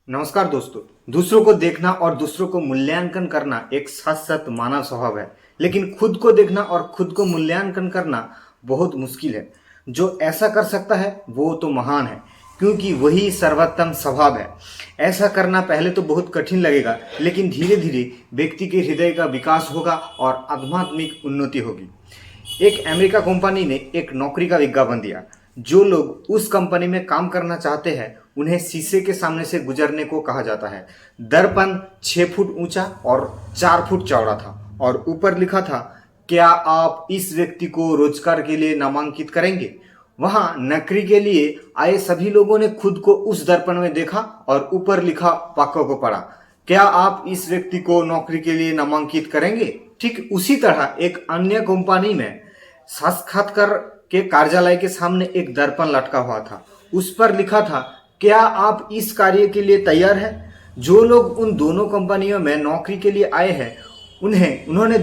नमस्कार दोस्तों। दूसरों को देखना और दूसरों को मूल्यांकन करना एक शाश्वत मानव स्वभाव है, लेकिन खुद को देखना और खुद को मूल्यांकन करना बहुत मुश्किल है। जो ऐसा कर सकता है वो तो महान है, क्योंकि वही सर्वोत्तम स्वभाव है। ऐसा करना पहले तो बहुत कठिन लगेगा, लेकिन धीरे धीरे व्यक्ति के हृदय का विकास होगा और आध्यात्मिक उन्नति होगी। एक अमेरिका कंपनी ने एक नौकरी का विज्ञापन दिया। जो लोग उस कंपनी में काम करना चाहते हैं उन्हें शीशे के सामने से गुजरने को कहा जाता है। दर्पण 6 फुट ऊंचा और 4 फुट चौड़ा था और ऊपर लिखा था, क्या आप इस व्यक्ति को रोजगार के लिए नामांकित करेंगे? वहां नौकरी के लिए आए सभी लोगों ने खुद को उस दर्पण में देखा और ऊपर लिखा वाक्य को पढ़ा, क्या आप इस व्यक्ति को नौकरी के लिए नामांकित करेंगे? ठीक उसी तरह एक अन्य कंपनी में साक्षात्कार के कार्यालय के सामने एक दर्पण लटका हुआ था। उस पर लिखा था, क्या आप इस कार्य के लिए तैयार हैं? जो लोग उन दोनों कंपनियों में नौकरी के लिए आए हैं उन्होंने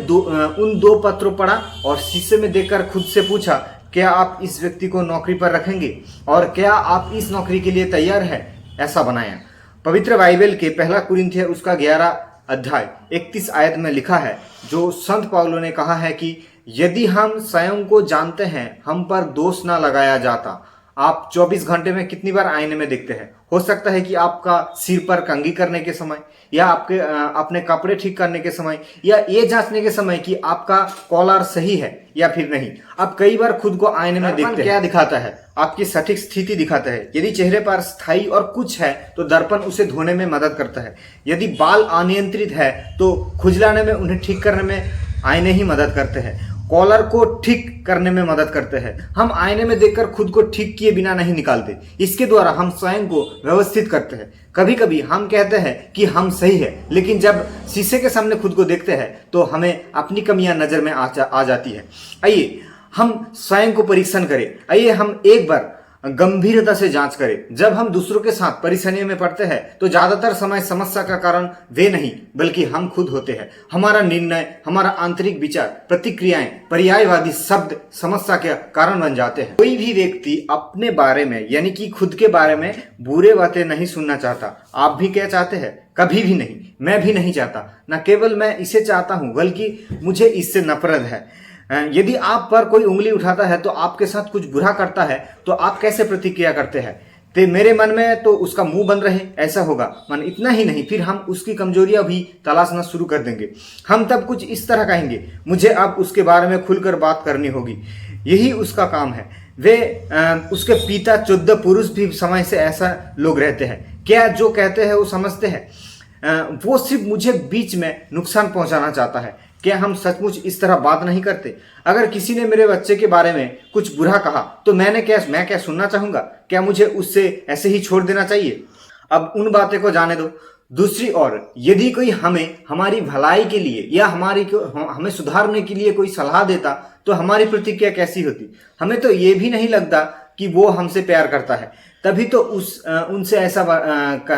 उन दो पत्रों पढ़ा और शीशे में देखकर खुद से पूछा, क्या आप इस व्यक्ति को नौकरी पर रखेंगे और क्या आप इस नौकरी के लिए तैयार हैं? ऐसा बनाया। पवित्र बाइबल के पहला कुरिन्थिय उसका 11 अध्याय 31 आयत में लिखा है, जो संत पौलुस ने कहा है कि यदि हम स्वयं को जानते हैं हम पर दोष ना लगाया जाता। आप 24 घंटे में कितनी बार आईने में देखते हैं? हो सकता है कि आपका सिर पर कंघी करने के समय, या आपके अपने कपड़े ठीक करने के समय, या ये जांचने के समय कि आपका कॉलर सही है या फिर नहीं। आप कई बार खुद को आईने में देखते हैं। क्या दिखाता है? आपकी सटीक स्थिति दिखाता है। यदि चेहरे पर स्थायी और कुछ है तो दर्पण उसे धोने में मदद करता है। यदि बाल अनियंत्रित है तो खुजलाने में उन्हें ठीक करने में आईने ही मदद करते हैं। कॉलर को ठीक करने में मदद करते हैं। हम आईने में देखकर खुद को ठीक किए बिना नहीं निकालते, इसके द्वारा हम स्वयं को व्यवस्थित करते हैं। कभी कभी हम कहते हैं कि हम सही है, लेकिन जब शीशे के सामने खुद को देखते हैं तो हमें अपनी कमियां नजर में आ जाती है। आइए हम स्वयं को परीक्षण करें। आइए हम एक बार गंभीरता से जांच करें। जब हम दूसरों के साथ परेशानियों में पड़ते हैं तो ज्यादातर समय समस्या का कारण वे नहीं बल्कि हम खुद होते हैं। हमारा निर्णय, हमारा आंतरिक विचार, प्रतिक्रियाएं, पर्यायवादी शब्द समस्या के कारण बन जाते हैं। कोई भी व्यक्ति अपने बारे में यानी कि खुद के बारे में बुरे बातें नहीं सुनना चाहता। आप भी क्या चाहते हैं? कभी भी नहीं। मैं भी नहीं चाहता। न केवल मैं इसे चाहता हूं बल्कि मुझे इससे नफरत है। यदि आप पर कोई उंगली उठाता है तो आपके साथ कुछ बुरा करता है तो आप कैसे प्रतिक्रिया करते हैं? तो मेरे मन में तो उसका मुंह बंद रहे, ऐसा होगा। मन इतना ही नहीं, फिर हम उसकी कमजोरियां भी तलाशना शुरू कर देंगे। हम तब कुछ इस तरह कहेंगे, मुझे अब उसके बारे में खुलकर बात करनी होगी। यही उसका काम है। उसके पिता 14 पुरुष भी समय से ऐसा लोग रहते हैं। क्या जो कहते हैं वो समझते हैं? वो सिर्फ मुझे बीच में नुकसान पहुंचाना चाहता है। क्या हम सचमुच इस तरह बात नहीं करते? अगर किसी ने मेरे बच्चे के बारे में कुछ बुरा कहा तो मैं क्या सुनना चाहूंगा? क्या मुझे उससे ऐसे ही छोड़ देना चाहिए? अब उन बातें को जाने दो। दूसरी ओर यदि कोई हमें हमारी भलाई के लिए या हमें सुधारने के लिए कोई सलाह देता तो हमारी प्रतिक्रिया कैसी होती? हमें तो ये भी नहीं लगता कि वो हमसे प्यार करता है, तभी तो उनसे ऐसा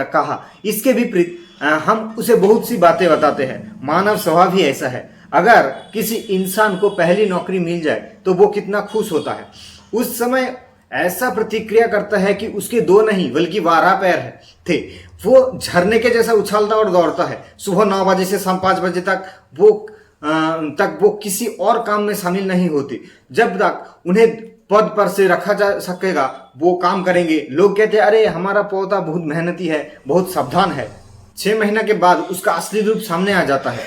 कहा। इसके विपरीत हम उसे बहुत सी बातें बताते हैं। मानव स्वभाव ही ऐसा है। अगर किसी इंसान को पहली नौकरी मिल जाए तो वो कितना खुश होता है। उस समय ऐसा प्रतिक्रिया करता है कि उसके 2 नहीं बल्कि 12 पैर थे। वो झरने के जैसा उछलता और दौड़ता है। सुबह 9 बजे से शाम 5 बजे तक वो किसी और काम में शामिल नहीं होते। जब तक उन्हें पद पर से रखा जा सकेगा वो काम करेंगे। लोग कहते हैं, अरे हमारा पौधा बहुत मेहनती है, बहुत सावधान है। 6 महीने के बाद उसका असली रूप सामने आ जाता है।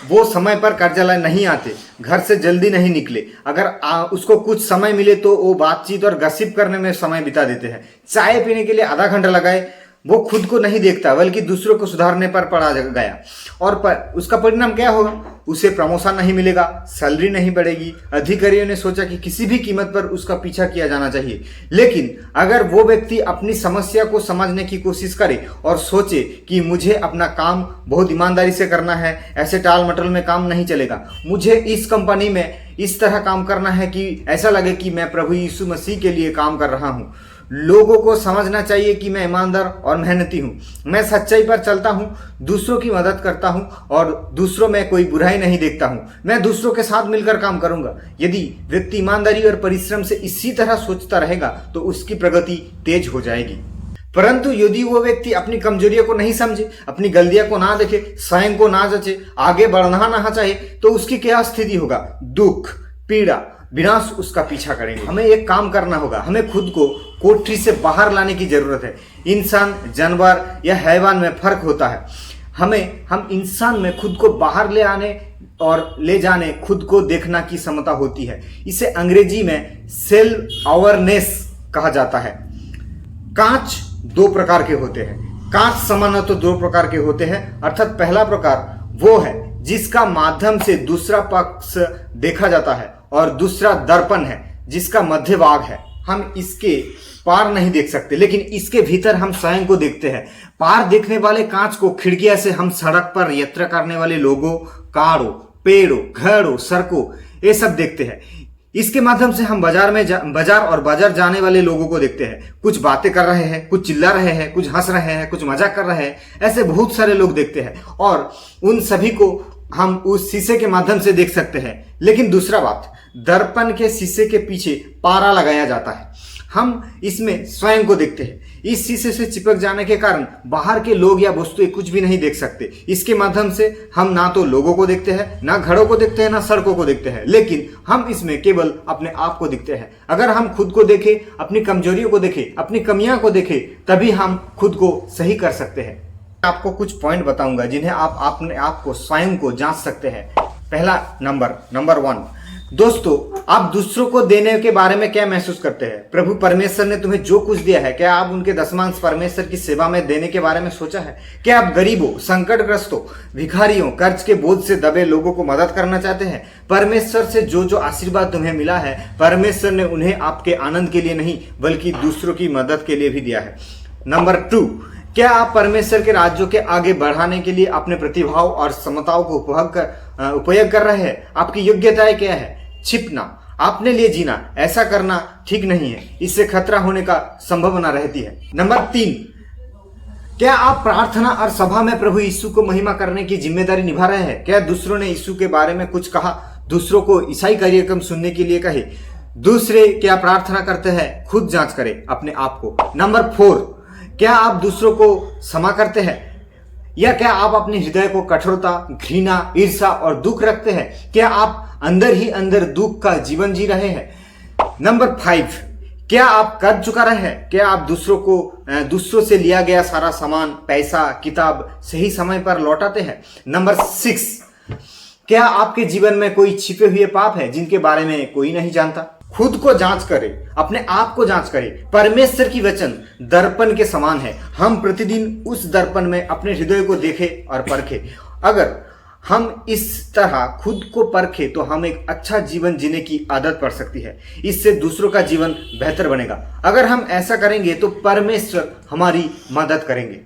वो समय पर कार्यालय नहीं आते, घर से जल्दी नहीं निकले। अगर उसको कुछ समय मिले तो वो बातचीत और गसिप करने में समय बिता देते हैं। चाय पीने के लिए आधा घंटा लगाए। वो खुद को नहीं देखता बल्कि दूसरों को सुधारने पर पड़ा गया। और उसका परिणाम क्या होगा? उसे प्रमोशन नहीं मिलेगा, सैलरी नहीं बढ़ेगी। अधिकारियों ने सोचा कि किसी भी कीमत पर उसका पीछा किया जाना चाहिए। लेकिन अगर वो व्यक्ति अपनी समस्या को समझने की कोशिश करे और सोचे कि मुझे अपना काम बहुत ईमानदारी से करना है, ऐसे टाल मटोल में काम नहीं चलेगा, मुझे इस कंपनी में इस तरह काम करना है कि ऐसा लगे कि मैं प्रभु यीशु मसीह के लिए काम कर रहा हूँ। लोगों को समझना चाहिए कि मैं ईमानदार और मेहनती हूँ, मैं सच्चाई पर चलता हूँ, दूसरों की मदद करता हूँ और दूसरों में कोई बुराई नहीं देखता हूँ। मैं दूसरों के साथ मिलकर काम करूंगा। यदि व्यक्ति ईमानदारी और परिश्रम से इसी तरह सोचता रहेगा तो उसकी प्रगति तेज हो जाएगी। परंतु यदि वो व्यक्ति अपनी कमजोरियों को नहीं समझे, अपनी गलतियां को ना देखे, स्वयं को ना जचे, आगे बढ़ना ना चाहे, तो उसकी क्या स्थिति होगा? दुख, पीड़ा, विनाश उसका पीछा करेंगे। हमें एक काम करना होगा, हमें खुद को कोठरी से बाहर लाने की जरूरत है। इंसान, जानवर या हैवान में फर्क होता है। हम इंसान में खुद को बाहर ले आने और ले जाने, खुद को देखना की क्षमता होती है। इसे अंग्रेजी में सेल्फ अवेयरनेस कहा जाता है। कांच दो प्रकार के होते हैं। कांच सामान्यतः दो प्रकार के होते हैं, अर्थात पहला प्रकार वो है जिसका माध्यम से दूसरा पक्ष देखा जाता है, और दूसरा दर्पण है जिसका मध्य भाग है। हम इसके पार नहीं देख सकते, लेकिन इसके भीतर हम स्वयं को देखते हैं। पार देखने वाले कांच को खिड़कियां से हम सड़क पर यात्रा करने वाले लोगों, कारों, पेड़ों, घरों, सड़कों, ये सब देखते हैं। इसके माध्यम से हम बाजार जाने वाले लोगों को देखते हैं। कुछ बातें कर रहे हैं, कुछ चिल्ला रहे हैं, कुछ हंस रहे हैं, कुछ मजाक कर रहे हैं, ऐसे बहुत सारे लोग देखते हैं, और उन सभी को हम उस शीशे के माध्यम से देख सकते हैं। लेकिन दूसरा बात, दर्पण के शीशे के पीछे पारा लगाया जाता है। हम इसमें स्वयं को देखते हैं। इस शीशे से चिपक जाने के कारण बाहर के लोग या वस्तुएं कुछ भी नहीं देख सकते। इसके माध्यम से हम ना तो लोगों को देखते हैं, ना घरों को देखते हैं, ना सड़कों को देखते हैं, लेकिन हम इसमें केवल अपने आप को दिखते हैं। अगर हम खुद को देखें, अपनी कमजोरियों को देखें, अपनी कमियां को देखें, तभी हम खुद को सही कर सकते हैं। आपको कुछ पॉइंट बताऊंगा जिन्हें आप अपने आप को, स्वयं को जांच सकते हैं। पहला नंबर 1, दोस्तों, आप दूसरों को देने के बारे में क्या महसूस करते हैं? प्रभु परमेश्वर ने तुम्हें जो कुछ दिया है, क्या आप उनके दशमांश परमेश्वर की सेवा में देने के बारे में सोचा है? क्या आप गरीबों, संकटग्रस्तों, भिखारियों, कर्ज के बोझ से दबे लोगों को मदद करना चाहते हैं? परमेश्वर से जो आशीर्वाद तुम्हें मिला है, परमेश्वर ने उन्हें आपके आनंद के लिए नहीं, बल्कि दूसरों की मदद के लिए भी दिया है। नंबर 2, क्या आप परमेश्वर के राज्यों के आगे बढ़ाने के लिए अपने प्रतिभाओं और क्षमताओं को उपयोग कर रहे हैं? आपकी योग्यताएं क्या है? छिपना, अपने लिए जीना, ऐसा करना ठीक नहीं है, इससे खतरा होने का संभावना रहती है। नंबर 3, क्या आप प्रार्थना और सभा में प्रभु यीशु को महिमा करने की जिम्मेदारी निभा रहे हैं? क्या दूसरों ने यीशु के बारे में कुछ कहा, दूसरों को ईसाई कार्यक्रम सुनने के लिए कहे? दूसरे क्या प्रार्थना करते हैं? खुद जांच करें अपने आप को। नंबर 4, क्या आप दूसरों को क्षमा करते हैं, या क्या आप अपने हृदय को कठोरता, घृणा, ईर्ष्या और दुख रखते हैं? क्या आप अंदर ही अंदर दुख का जीवन जी रहे हैं? नंबर 5, क्या आप कर्ज चुका रहे हैं? क्या आप दूसरों से लिया गया सारा सामान, पैसा, किताब सही समय पर लौटाते हैं? नंबर 6, क्या आपके जीवन में कोई छिपे हुए पाप है जिनके बारे में कोई नहीं जानता? खुद को जांच करें, अपने आप को जांच करें। परमेश्वर की वचन दर्पण के समान है। हम प्रतिदिन उस दर्पण में अपने हृदय को देखें और परखें। अगर हम इस तरह खुद को परखें तो हम एक अच्छा जीवन जीने की आदत पड़ सकती है। इससे दूसरों का जीवन बेहतर बनेगा। अगर हम ऐसा करेंगे तो परमेश्वर हमारी मदद करेंगे।